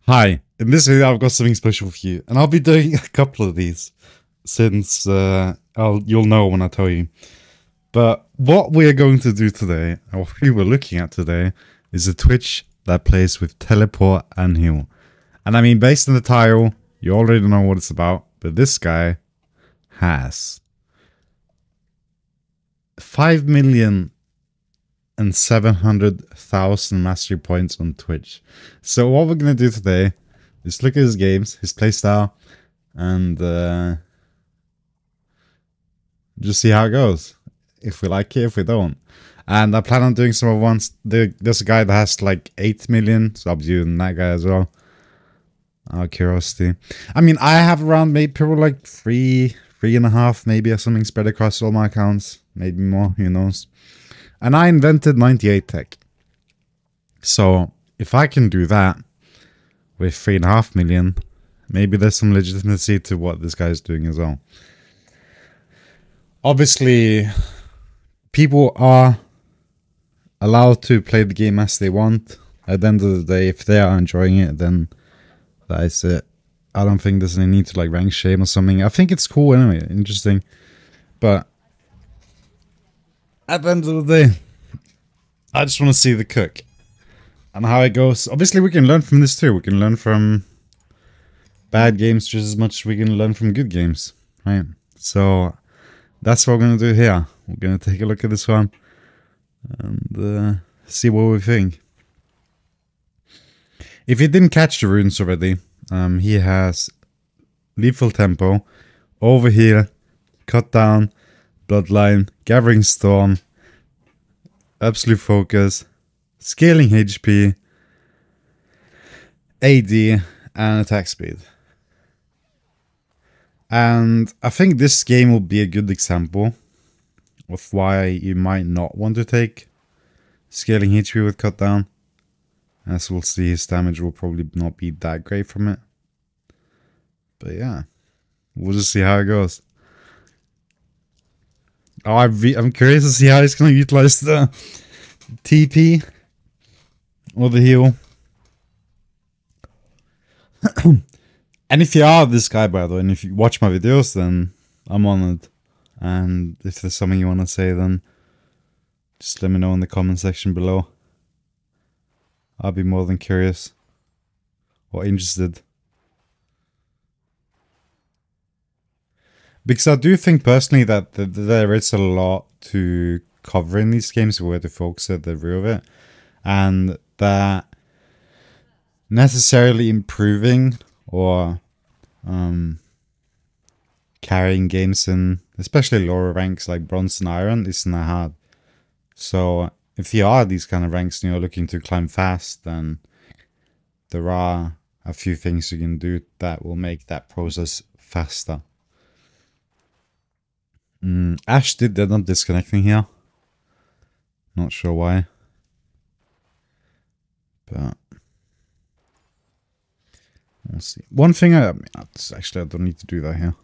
Hi, in this video I've got something special for you, and I'll be doing a couple of these, since you'll know when I tell you. But what we are going to do today, or what we were looking at today, is a Twitch that plays with teleport and heal. And I mean, based on the title, you already know what it's about, but this guy has 5,700,000 mastery points on Twitch. So what we're gonna do today is look at his games, his playstyle, and just see how it goes. If we like it, if we don't. And I plan on doing some of ones. There's a guy that has like 8 million, so I'll be doing that guy as well. Out of curiosity. I mean, I have around maybe people like 3.5 maybe or something spread across all my accounts. Maybe more, who knows. And I invented 98 tech. So if I can do that with 3.5 million, maybe there's some legitimacy to what this guy's doing as well. Obviously, people are allowed to play the game as they want. At the end of the day, if they are enjoying it, then that is it. I don't think there's any need to like rank shame or something. I think it's cool anyway, interesting. But at the end of the day, I just want to see the cook and how it goes. Obviously, we can learn from this too. We can learn from bad games just as much as we can learn from good games, right? So that's what we're going to do here. We're going to take a look at this one and see what we think. If you didn't catch the runes already, he has Lethal Tempo, Overheal, Cut Down, Bloodline, Gathering Storm, Absolute Focus, Scaling HP, AD, and Attack Speed. And I think this game will be a good example of why you might not want to take Scaling HP with Cut Down. As we'll see, his damage will probably not be that great from it. But yeah, we'll just see how it goes. Oh, I'm curious to see how he's going to utilize the TP or the heal. And if you are this guy, by the way, and if you watch my videos, then I'm honored. And if there's something you want to say, then just let me know in the comment section below. I'll be more than curious or interested. Because I do think personally that there is a lot to cover in these games where to focus at the rear of it. And that necessarily improving or carrying games in, especially lower ranks like Bronze and Iron, isn't that hard. So if you are these kind of ranks and you're looking to climb fast, then there are a few things you can do that will make that process faster. Ash did end up disconnecting here. Not sure why. But we'll see. One thing actually I don't need to do that here.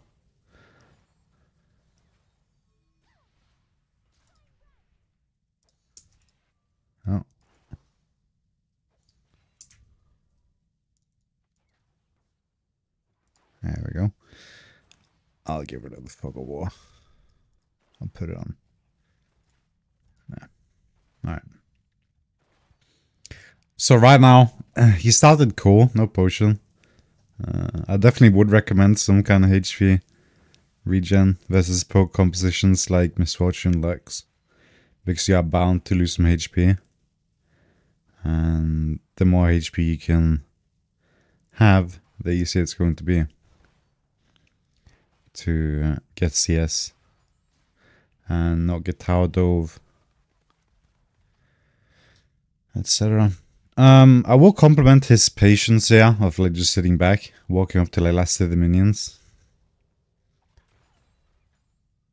Oh. There we go. I'll get rid of the fog of war. I'll put it on. Yeah. Alright. So right now, he started cool, no potion. I definitely would recommend some kind of HP regen versus poke compositions like Misfortune Lux. Because you are bound to lose some HP. And the more HP you can have, the easier it's going to be to get CS and not get Tower Dove, etc. I will compliment his patience here of like just sitting back, walking up till I lasted the minions.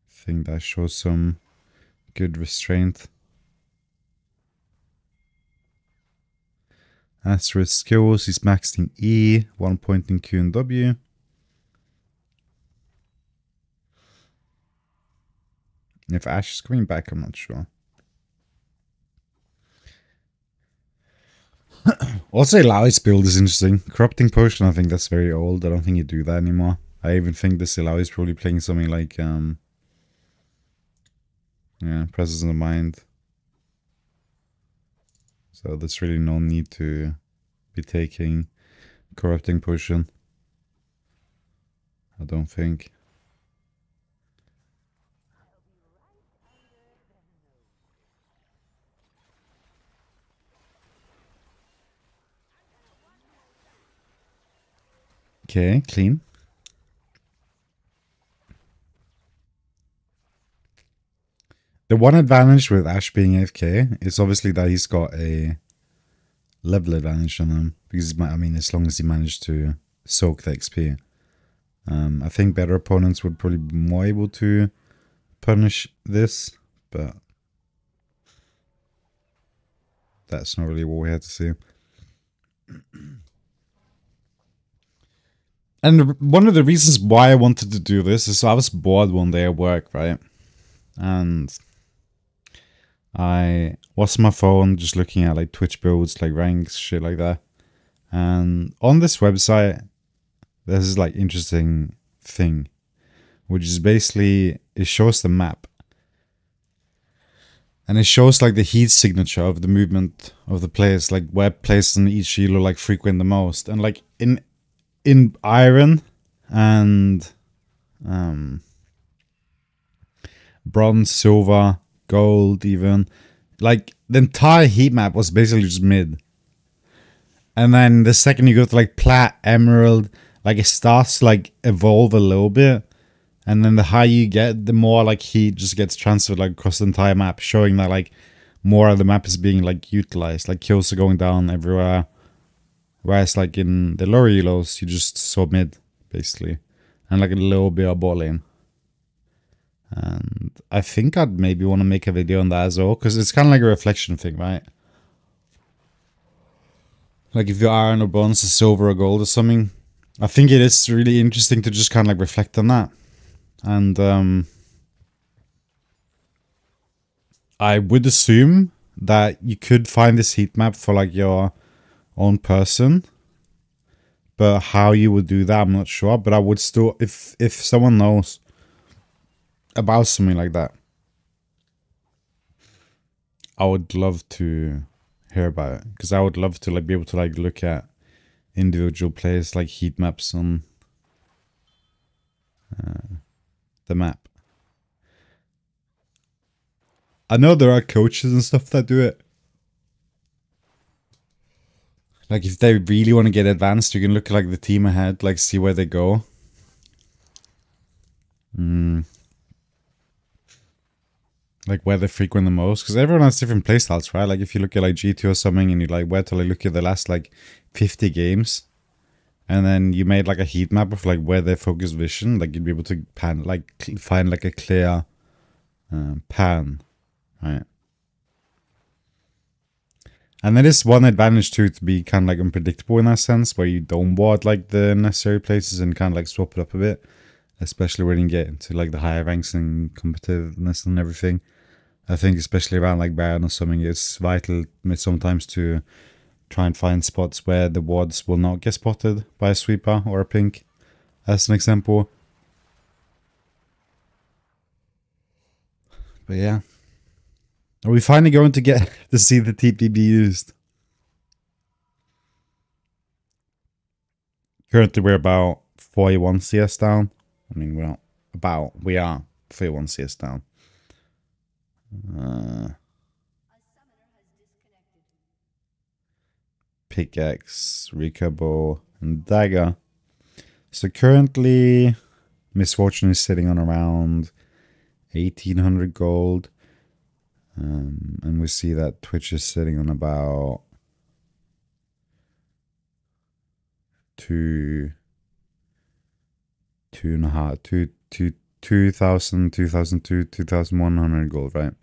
I think that shows some good restraint. As for his skills, he's maxed in E, 1 point in Q and W. If Ash is coming back, I'm not sure. Also, Ilaoi's build is interesting. Corrupting Potion, I think that's very old. I don't think you do that anymore. I even think this Ilaoi is probably playing something like, yeah, Presence of the Mind. So there's really no need to be taking Corrupting Potion. I don't think. Okay, clean. The one advantage with Ash being AFK is obviously that he's got a level advantage on him. Because, I mean, as long as he managed to soak the XP. I think better opponents would probably be more able to punish this, but that's not really what we had to see. And one of the reasons why I wanted to do this is I was bored one day at work, right? And I was on my phone just looking at like Twitch builds, like ranks, shit like that. And on this website, there's this like interesting thing, which is basically, it shows the map. And it shows like the heat signature of the movement of the players, like where places in each elo like frequent the most. And like in iron and bronze, silver, gold even, like the entire heat map was basically just mid. And then the second you go to like plat, emerald, like it starts to like evolve a little bit. And then the higher you get, the more like heat just gets transferred like across the entire map, showing that like more of the map is being like utilized, like kills are going down everywhere. Whereas like in the lower elos, you just saw mid basically, and like a little bit of bot lane. And I think I'd maybe want to make a video on that as well, because it's kind of like a reflection thing, right? Like if you're iron or bronze or silver or gold or something, I think it is really interesting to just kind of like reflect on that. And I would assume that you could find this heat map for like your own person, but how you would do that, I'm not sure. But I would still, if someone knows about something like that, I would love to hear about it, because I would love to like be able to like look at individual players like heat maps on the map. I know there are coaches and stuff that do it. Like if they really want to get advanced, you can look at like the team ahead, like see where they go. Like where they frequent the most, because everyone has different playstyles, right? Like if you look at like G2 or something and you like where to like look at the last like 50 games, and then you made like a heat map of like where they focus vision, like you'd be able to pan, like find like a clear pan, right? And that is one advantage too, to be kind of like unpredictable in that sense, where you don't ward like the necessary places and kind of like swap it up a bit, especially when you get into like the higher ranks and competitiveness and everything. I think especially around like Baron or something, it's vital sometimes to try and find spots where the wards will not get spotted by a sweeper or a pink, as an example. But yeah. Are we finally going to get to see the TP be used? Currently we're about 41 CS down. I mean, we're not about, we are 41 CS down. Pickaxe, Recobo, and Dagger. So currently, Misfortune is sitting on around 1800 gold. And we see that Twitch is sitting on about 2100 gold, right?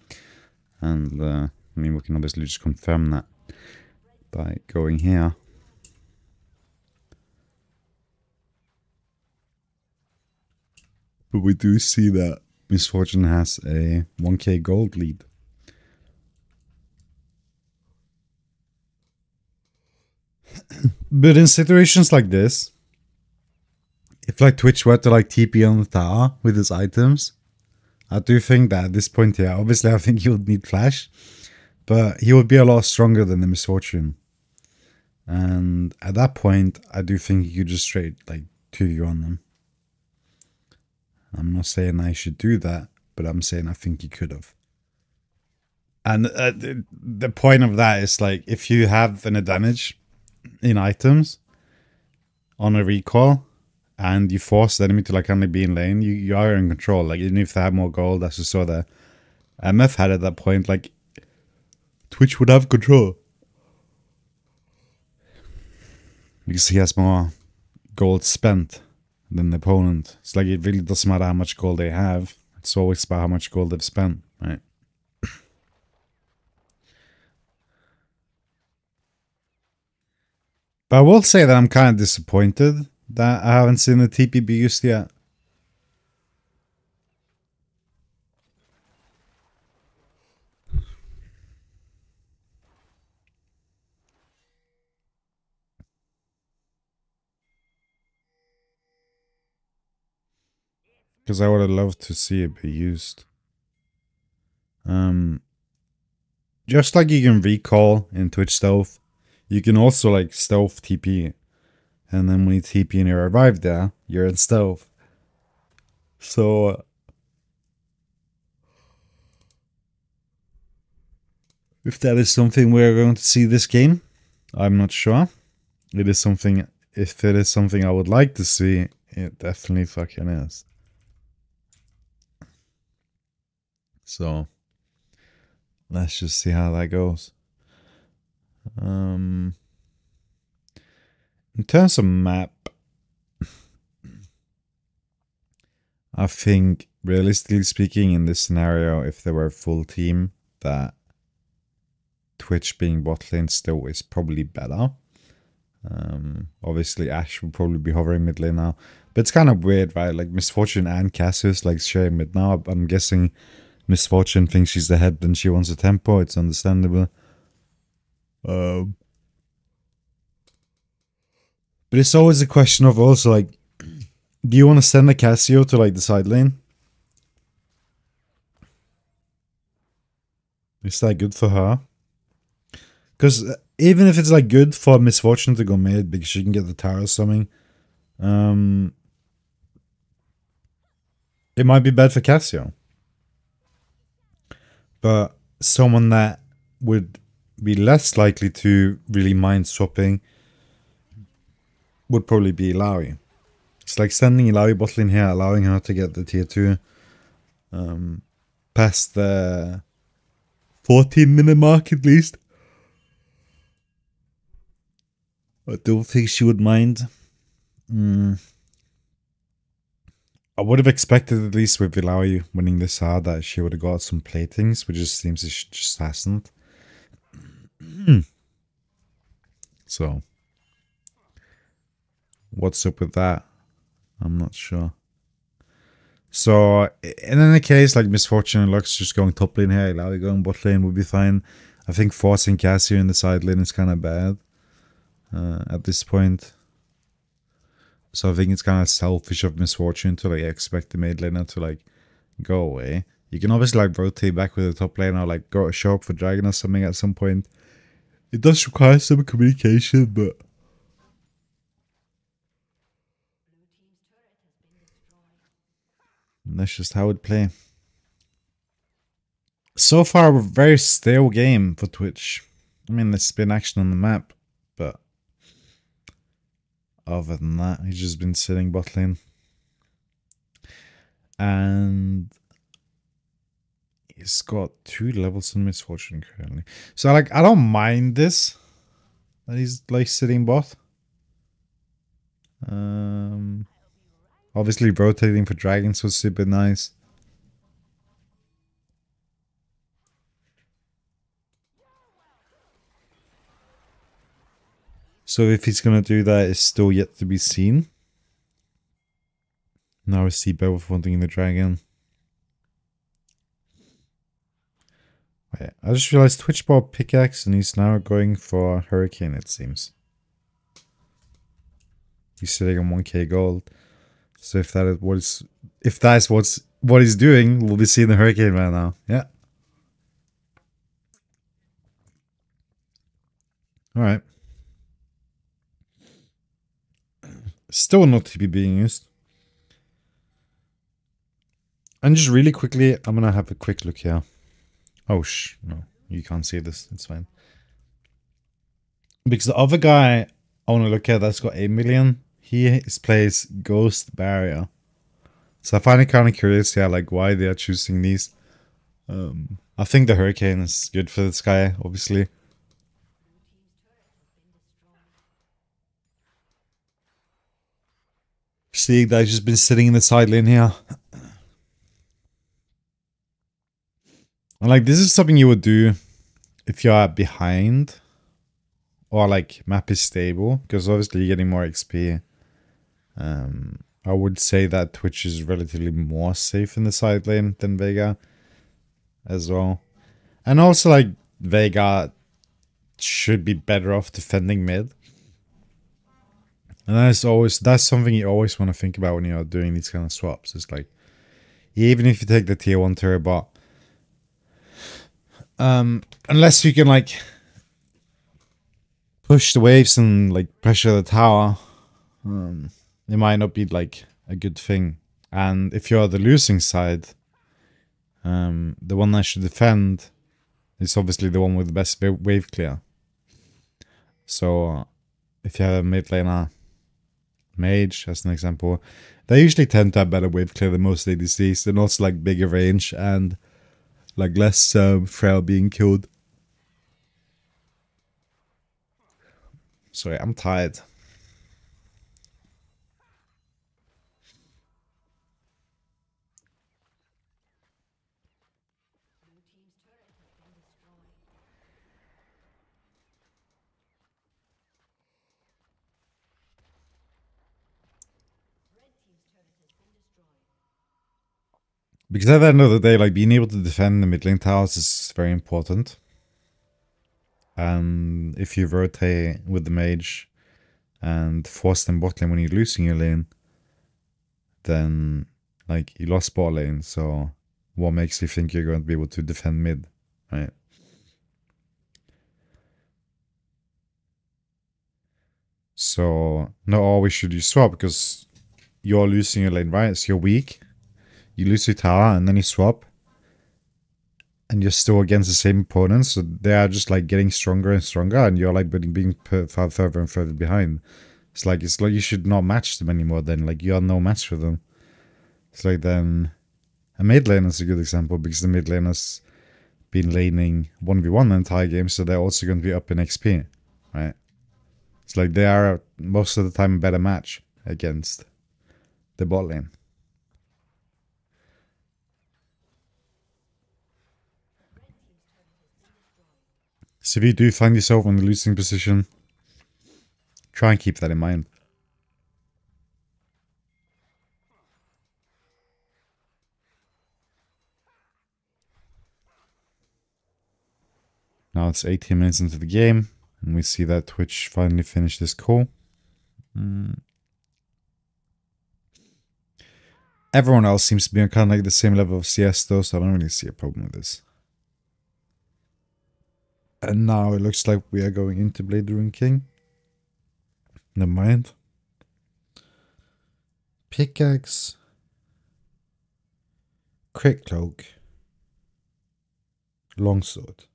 And I mean, we can obviously just confirm that by going here. But we do see that Misfortune has a 1k gold lead. But in situations like this, if like Twitch were to like TP on the tower with his items, I do think that at this point here, obviously I think he would need flash, but he would be a lot stronger than the Misfortune. And at that point, I do think he could just straight like 2v on them. I'm not saying I should do that, but I'm saying I think he could have. And the point of that is like, if you have an advantage in items on a recall and you force the enemy to like only be in lane, you are in control. Like even if they have more gold, as you saw there, MF had at that point, like Twitch would have control because he has more gold spent than the opponent. It's like it really doesn't matter how much gold they have. It's always about how much gold they've spent, right? But I will say that I'm kind of disappointed that I haven't seen the TP be used yet. Because I would have loved to see it be used. Just like you can recall in Twitch Stealth, you can also like Stealth TP. And then when you TP and you arrive there, you're in Stealth. So if that is something we're going to see this game, I'm not sure. It is something, if it is something I would like to see, it definitely fucking is. So let's just see how that goes. In terms of map, I think realistically speaking in this scenario, if there were a full team, that Twitch being bot lane still is probably better. Obviously Ashe will probably be hovering mid lane now, but it's kind of weird, right? Like Misfortune and Cassius like sharing mid now. I'm guessing Misfortune thinks she's the head and she wants a tempo. It's understandable. But it's always a question of also like, do you want to send a Cassio to like the side lane? Is that good for her? Because even if it's like good for Misfortune to go mid because she can get the tower or something, it might be bad for Cassio. But someone that would be less likely to really mind swapping would probably be Ilaoi. It's like sending Ilaoi bot lane here, allowing her to get the tier 2 past the 14-minute mark at least. I don't think she would mind. I would have expected, at least with Ilaoi winning this hard, that she would have got some platings, which just seems she just hasn't. So, what's up with that? I'm not sure. So, in any case, like Misfortune and Lux just going top lane here, Ilaoi going bot lane would be fine. I think forcing Cassio in the side lane is kind of bad at this point. So I think it's kind of selfish of Misfortune to like expect the mid laner to like go away. You can obviously like rotate back with the top laner, or like go show up for Dragon or something at some point. It does require some communication, but that's just how it play. So far, a very stale game for Twitch. I mean, there's been action on the map, but other than that, he's just been sitting bot lane. And he's got 2 levels in Misfortune currently. So, like, I don't mind this. That he's, like, sitting bot. Obviously, rotating for dragons was super nice. So if he's gonna do that, is still yet to be seen. Now I see both wanting the dragon. Wait, I just realized Twitch bought pickaxe and he's now going for hurricane, it seems. He's sitting on 1k gold. So if that is what he's doing, we'll be seeing the Hurricane Man now. Yeah. Alright. Still not to be being used. And just really quickly, I'm gonna have a quick look here. Oh no, you can't see this, it's fine. Because the other guy I wanna look at that's got 8 million, he plays Ghost Barrier. So I find it kind of curious, yeah, like why they are choosing these. I think the Hurricane is good for this guy, obviously. Seeing that he's just been sitting in the side lane here. And like, this is something you would do if you are behind. Or like, map is stable. Because obviously you're getting more XP. I would say that Twitch is relatively more safe in the side lane than Vega. As well. And also like, Vega should be better off defending mid. And that's something you always want to think about when you're doing these kind of swaps. It's like, even if you take the tier 1 turret, unless you can like push the waves and like pressure the tower, it might not be like a good thing. And if you're the losing side, the one that should defend is obviously the one with the best wave clear. So if you have a mid laner, mage as an example, they usually tend to have better wave clear than most ADCs, and also like bigger range and like less frail being killed. Sorry, I'm tired. Because at the end of the day, like being able to defend the mid lane towers is very important. And if you rotate with the mage and force them bot lane when you're losing your lane, then like you lost bot lane. So what makes you think you're going to be able to defend mid, right? So not always should you swap because you're losing your lane, right? So you're weak. You lose your tower and then you swap. And you're still against the same opponents. So they are just like getting stronger and stronger. And you're like being further and further behind. It's like you should not match them anymore then. Like you are no match for them. It's like then a mid lane is a good example. Because the mid lane has been laning 1v1 the entire game. So they're also going to be up in XP. Right? It's like they are most of the time a better match against the bot lane. So if you do find yourself in the losing position, try and keep that in mind. Now it's 18 minutes into the game, and we see that Twitch finally finished this call. Everyone else seems to be on kind of like the same level of CS though, so I don't really see a problem with this. And now it looks like we are going into Blade the Rune King. Never mind. Pickaxe. Quick Cloak. Longsword.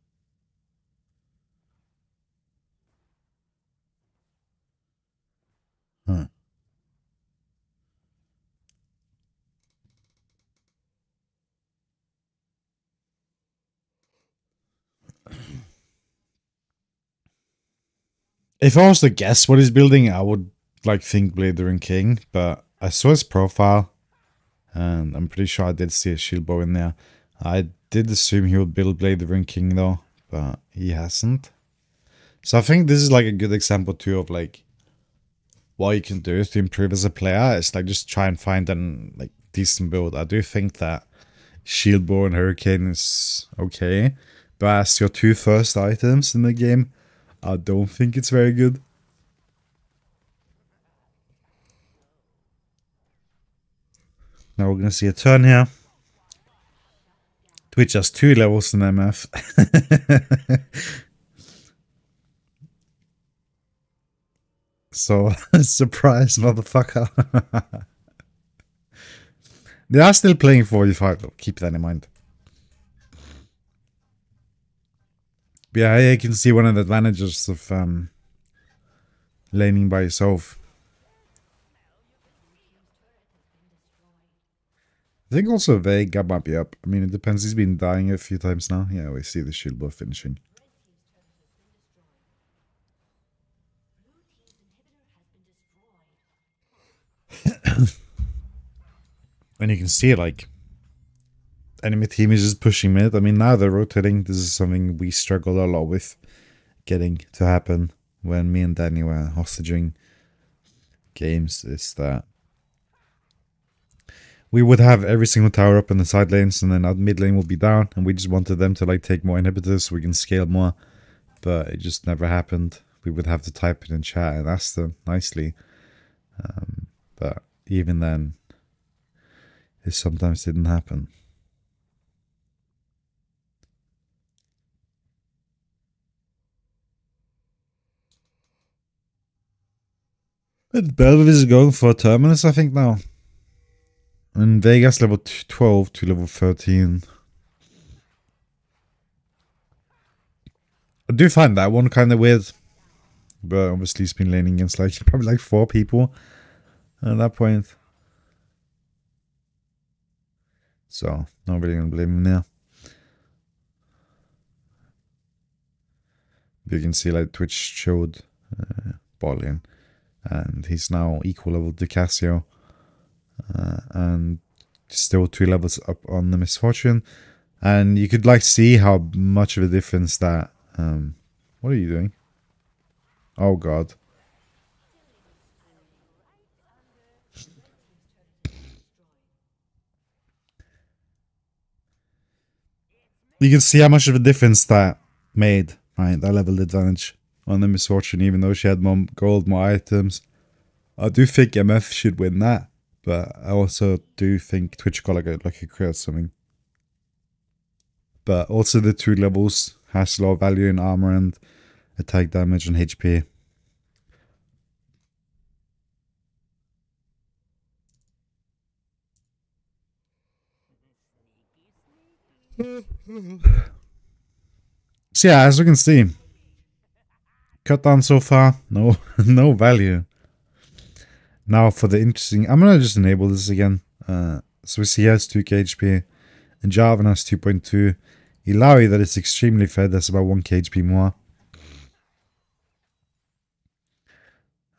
Huh. If I was to guess what he's building, I would like think Blade the Rune King, but I saw his profile and I'm pretty sure I did see a shield bow in there. I did assume he would build Blade the Rune King though, but he hasn't. So I think this is like a good example too of like what you can do to improve as a player. It's like just try and find an like decent build. I do think that shield bow and hurricane is okay, but as your two first items in the game, I don't think it's very good. Now we're gonna see a turn here. Twitch has 2 levels in MF. So, surprise, motherfucker. They are still playing 45 though, keep that in mind. But yeah, you can see one of the advantages of laning by yourself. I think also Vega might be up. I mean, it depends. He's been dying a few times now. Yeah, we see the shield buff finishing. And you can see, like, enemy team is just pushing mid. I mean, now they're rotating. This is something we struggled a lot with getting to happen when me and Danny were hostaging games. Is that we would have every single tower up in the side lanes, and then our mid lane would be down, and we just wanted them to like take more inhibitors so we can scale more, but it just never happened. We would have to type it in chat and ask them nicely, but even then, it sometimes didn't happen. But Belvis is going for Terminus, I think, now. And Vegas level 12 to level 13. I do find that one kind of weird. But obviously he's been laning against like probably like 4 people at that point. So, not really gonna blame him now. You can see like Twitch showed Bolian. And he's now equal level to Cassio. And still 2 levels up on the Misfortune. And you could like see how much of a difference that... what are you doing? Oh god. You can see how much of a difference that made, right? That level advantage on the Misfortune, even though she had more gold, more items. I do think MF should win that, but I also do think Twitch got like a crit or something. But also the 2 levels has a lot of value in armor and attack damage and HP. So yeah, as we can see, cut down so far, no value. Now for the interesting, I'm gonna just enable this again. So we see he has 2k HP, and Jarvan has 2.2. Ilaoi, that is extremely fed, that's about 1k HP more.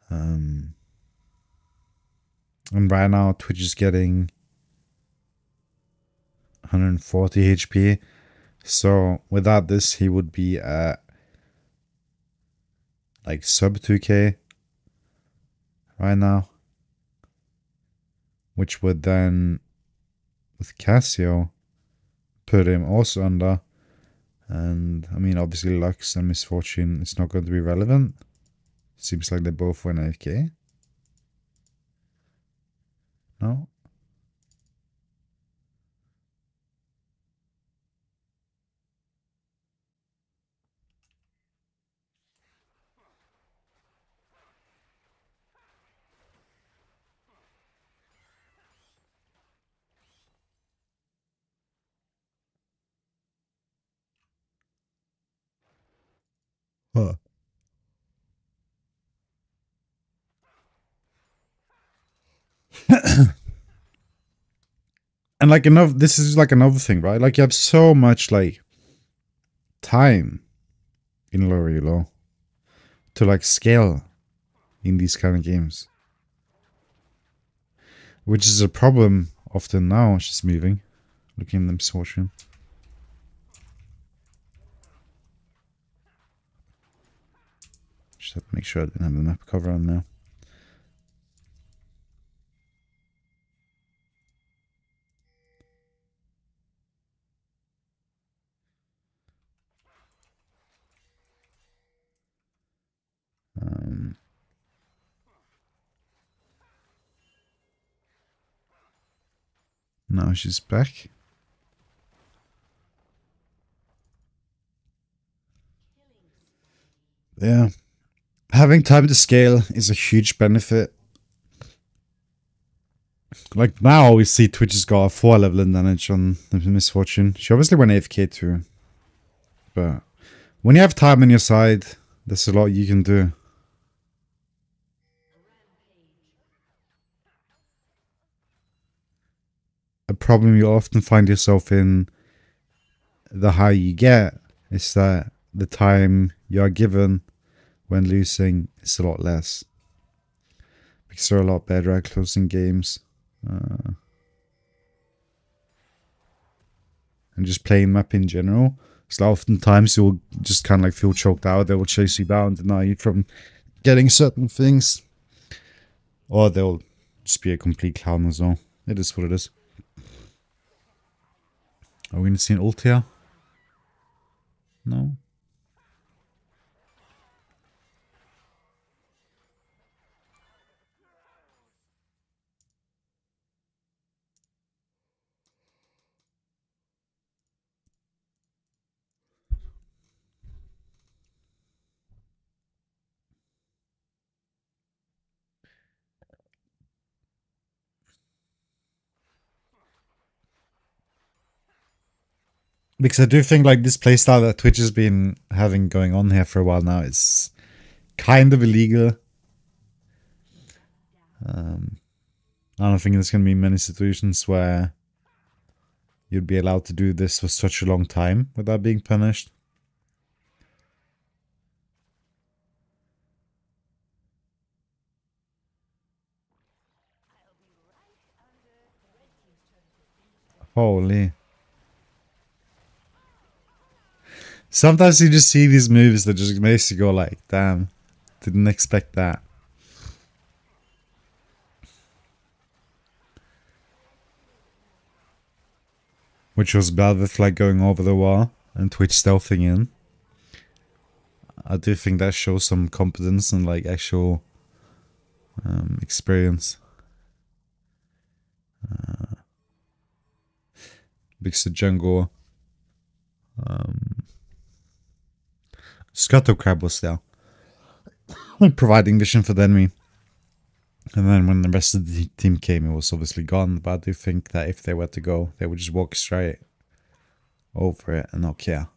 And right now Twitch is getting 140 HP. So without this, he would be at like sub 2k right now. Which would then, with Cassio, put him also under. And I mean, obviously Lux and Misfortune is not going to be relevant. Seems like they both went AFK. No? Huh. And like another, this is like another thing, right? Like you have so much like time in Lorilo to like scale in these kind of games, which is a problem often now. She's moving, looking at them Misfortune. Just have to make sure I didn't have the map cover on now. Now she's back. Yeah. Having time to scale is a huge benefit. Like now we see Twitch has got a 4 level in damage on the Misfortune. She obviously went AFK too. But when you have time on your side, there's a lot you can do. A problem you often find yourself in the higher you get is that the time you are given when losing is a lot less. Because they're a lot better at closing games. And just playing map in general. So oftentimes you'll just kind of like feel choked out. They will chase you down, deny you from getting certain things. Or they'll just be a complete clown as well. It is what it is. Are we going to see an ult here? No. Because I do think like this playstyle that Twitch has been having going on here for a while now is kind of illegal. I don't think there's going to be many situations where you'd be allowed to do this for such a long time without being punished. Holy. Sometimes you just see these moves that just makes you go like, damn, didn't expect that. Which was bad with like going over the wall and Twitch stealthing in. I do think that shows some competence and like actual experience. Because the jungle Scuttle Crab was there. Providing vision for the enemy. And then when the rest of the team came, it was obviously gone. But I do think that if they were to go, they would just walk straight over it and not care.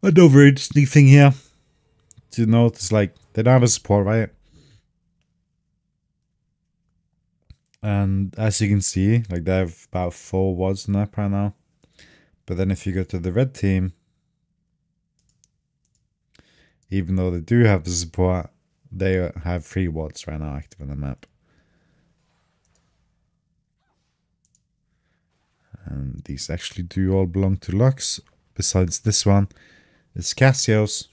Another interesting thing here to note is like they don't have a support, right? And as you can see, like they have about 4 wards in that right now. But then if you go to the red team, even though they do have the support, they have 3 wards right now active on the map. And these actually do all belong to Lux. Besides this one, it's Cassio's.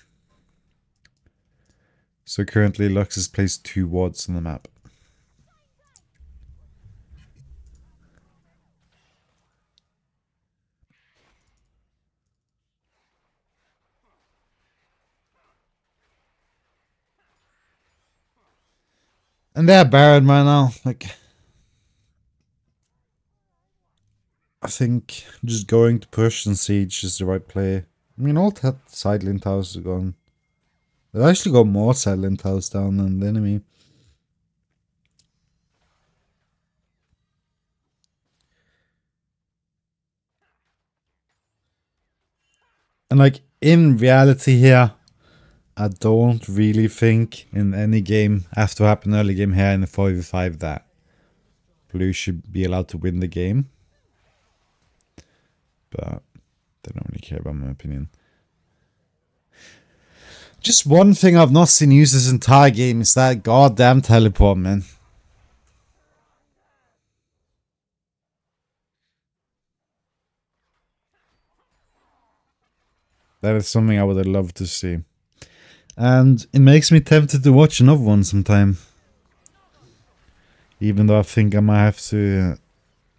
So currently Lux has placed 2 wards on the map. And they're Baron right now. Like, I think just going to push and siege is the right play. I mean, all side lane towers are gone. They've actually got more side lane towers down than the enemy. And like, in reality here, I don't really think in any game, after what happened early game here in the 4v5, that blue should be allowed to win the game. But they don't really care about my opinion. Just one thing I've not seen used this entire game is that goddamn teleport, man. That is something I would have loved to see. And it makes me tempted to watch another one sometime. Even though I think I might have to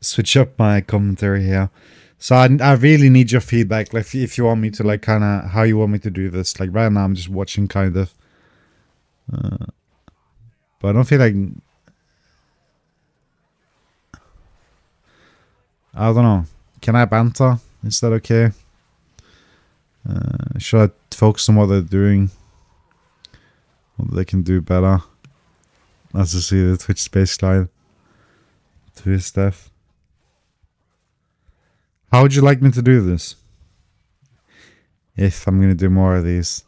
switch up my commentary here. So I really need your feedback. Like if you want me to like kind of how you want me to do this. Like right now I'm just watching kind of. But I don't feel like... I don't know. Can I banter? Is that okay? Should I focus on what they're doing? What they can do better? As you see the Twitch space slide to his death. How would you like me to do this? If I'm going to do more of these.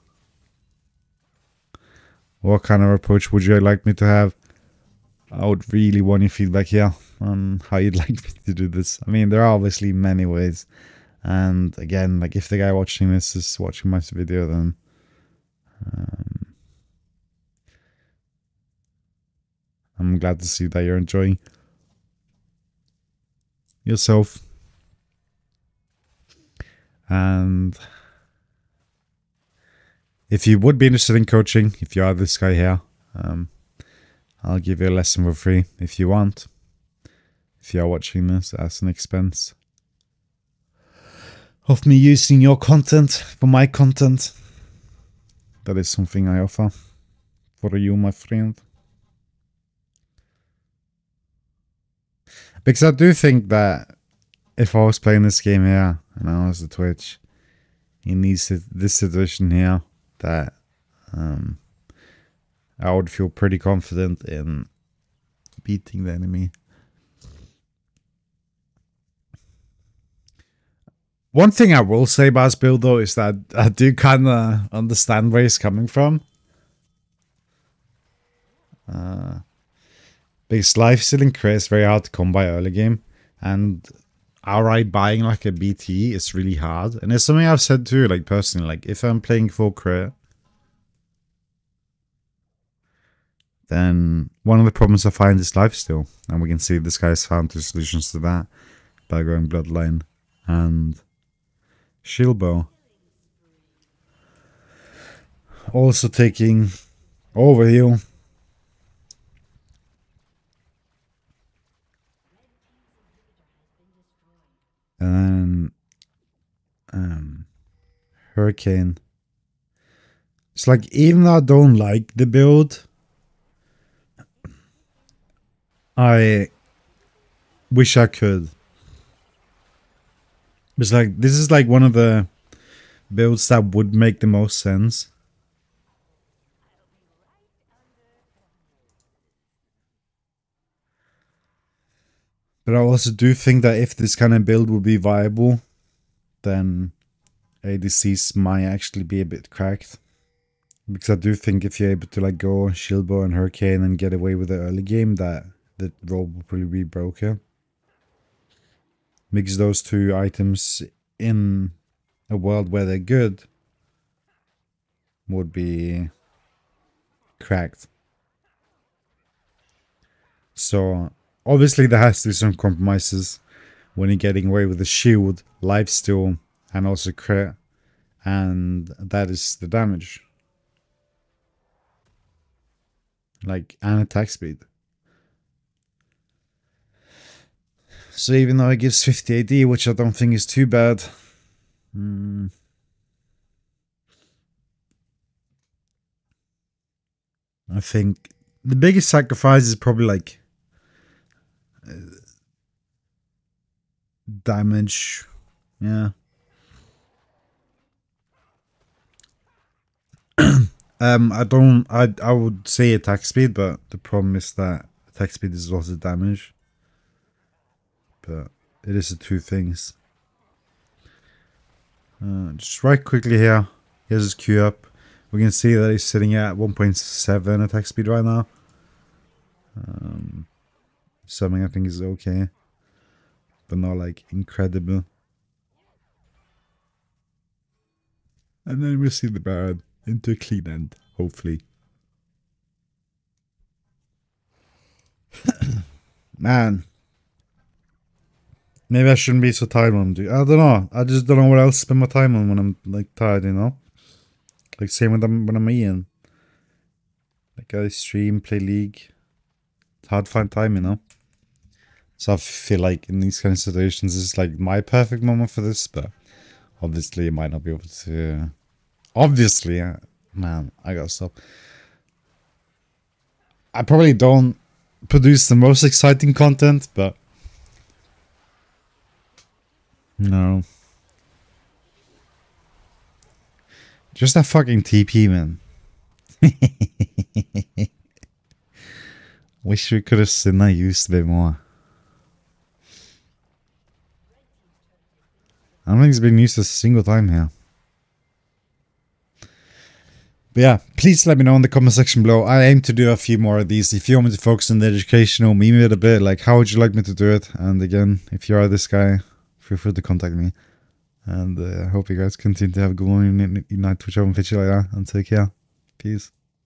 What kind of approach would you like me to have? I would really want your feedback here on how you'd like me to do this. I mean, there are obviously many ways. And again, like if the guy watching this is watching my video, then I'm glad to see that you're enjoying yourself. And if you would be interested in coaching, if you are this guy here, I'll give you a lesson for free if you want. If you are watching this as an expense of me using your content for my content, that is something I offer for you, my friend. Because I do think that if I was playing this game here and I was the Twitch in this situation here, that I would feel pretty confident in beating the enemy. One thing I will say about this build though is that I do kind of understand where he's coming from. Because life stealing crit is very hard to come by early game, and outright buying like a BT is really hard. And it's something I've said too, like personally, like if I'm playing full crit, then one of the problems I find is lifesteal. And we can see this guy's found two solutions to that by going Bloodline and Shield Bow. Also taking Overheal. And then Hurricane. It's like, even though I don't like the build, I wish I could. It's like, this is like one of the builds that would make the most sense. But I also do think that if this kind of build would be viable, then ADCs might actually be a bit cracked. Because I do think if you're able to like go Shield Bow and Hurricane and get away with the early game, that the role will probably be broken. Mix those two items in a world where they're good would be cracked. So obviously there has to be some compromises when you're getting away with the shield, lifesteal, and also crit, and that is the damage. Like, and attack speed. So even though it gives 50 AD, which I don't think is too bad, I think the biggest sacrifice is probably like damage. Yeah. I would say attack speed, but the problem is that attack speed is also damage. But it is the two things. Just right quickly here. Here's his Q up. We can see that he's sitting at 1.7 attack speed right now. Something I think is okay, but not like incredible. And then we'll see the Baron into a clean end, hopefully. Man. Maybe I shouldn't be so tired when I'm doing. I don't know. I just don't know what else to spend my time on when I'm like tired, you know? Like same when I'm eating. Like I stream, play League. It's hard to find time, you know? So I feel like in these kind of situations, this is like my perfect moment for this, but obviously you might not be able to. Obviously, man, I gotta stop. I probably don't produce the most exciting content, but no. Just that fucking TP, man. Wish we could have seen that used a bit more. I don't think it's been used a single time here. But yeah, please let me know in the comment section below. I aim to do a few more of these. If you want me to focus on the educational, meme it a bit, like how would you like me to do it? And again, if you are this guy, feel free to contact me. And I hope you guys continue to have a good morning, night, whichever one fits you like that. And take care. Peace.